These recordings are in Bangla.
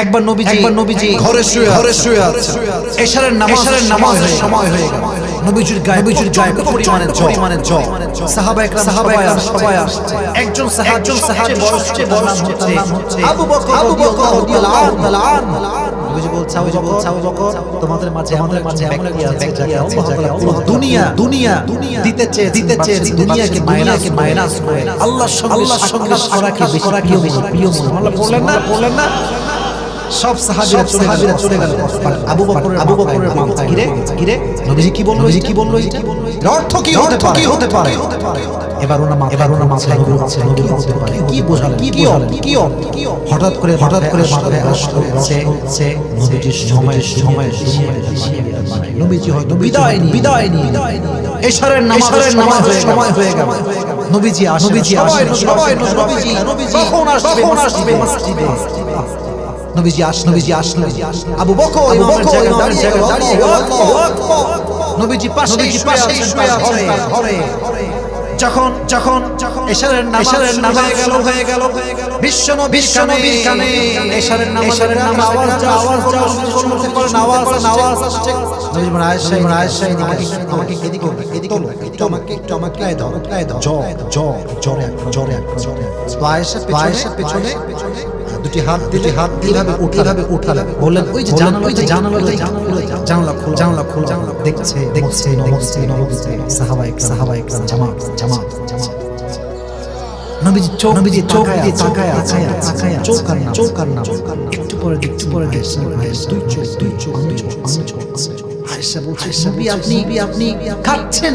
একবার নবীজি ঘরে শুয়ে আছে। এশারের নামাজের সময় হয়ে গেল। নবীজির গায়ে পরিমাণে জ্বর। সাহাবা একরাম সবাই আসছে। একজন সাহাবী সবচেয়ে বয়স হচ্ছে আবু বকর রাদিয়াল্লাহু তাআলা আনহু। নবীজি বলছে আবু বকর তোমাদের মাঝে এমন ব্যক্তি আছে যাকে পুরো দুনিয়া দিতে চেয়েছে দুনিয়াকে মাইনাস করে আল্লাহর সঙ্গে সরাকে বেশি প্রিয় মনে বললেন না সব সাহাবীরা চলে গেল। আবু বকরের মাথা ঘিরে নবীজি কি বললো এর অর্থ কি হতে পারে? এবার ওনা মাথায় ঘুরছে নবী বলতে পারে কি বোঝালেন কি হঠাৎ করে মাথায় আসলো সে নবীজির সময় নবীজি হয়তো বিদায় নিয়ে এশারের নামাজের সময় হয়ে গেল। নবীজি সবাই কখন আসবে মসজিদে? নবীজি আসলেন। আবু বকর ইমামের জায়গায় দাঁড়িয়ে নবীজি পাশে শুয়ে আছে ঘরে। যখন এশারের নাম হয়ে গেল বিশ্ব নবীর কানে এশারের নাম আওয়াজ শুনতে পারেন আওয়াজ আসছে। নবী বলেন আয়েশা আমাকে এদিকে আমাকে দাও জ্বরে আয়েশা পেছনে দুটি হাত এইভাবে উঠালে বললেন ওই যে জানালা খোলা দেখছে সাহাবা একরাম জামাত নবীজি চোখ দিয়ে তাকায় আছে চোখ আর না একটু পরে দুই চোখ আয়েশা বলছে আপনি খাচ্ছেন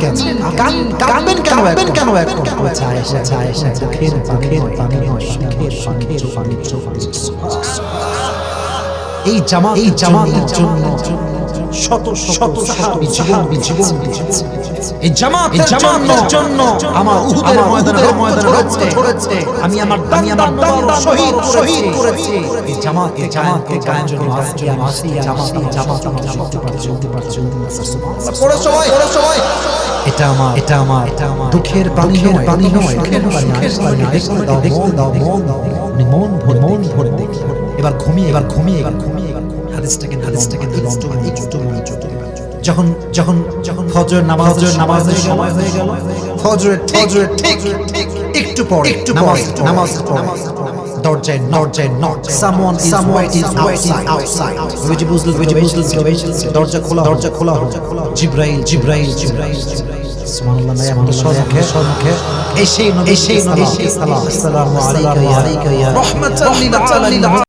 কেন কাঁদবেন কেন এখন? বলছে আয়েশা চোখের পানি নয় সুখের পানি এই জামাতের জন্য শত সাহাবী জীবন দিয়েছে। এই জামাতের জন্য আমার উহুদের ময়দানে রক্ত ঝরেছে। আমি আমার দাম শহীদ করেছি। এই জামাতকে কায়েম জন্য জামাত চলতে পারছে। পড়ো সবাই এটা আমার দুঃখের পানি নয় দেখতে দাও মন ভরে দেখি। এবার ঘুমিয়ে হাদিসটাকে একটু মনোযোগ যখন ফজরের নামাজের সময় হয়ে গেল। ফজরের ঠিক একটু পরে নামাজ পড়ে দরজায় knock someone is waiting outside নবীজি বুঝলেন দরজা খোলা হলো। জিবরাইল সুবহানাল্লাহ। আমাদের সম্মুখে এসেই নবী আসসালামু আলাইকা ইয়া রাহমাতাল লিল আলামিন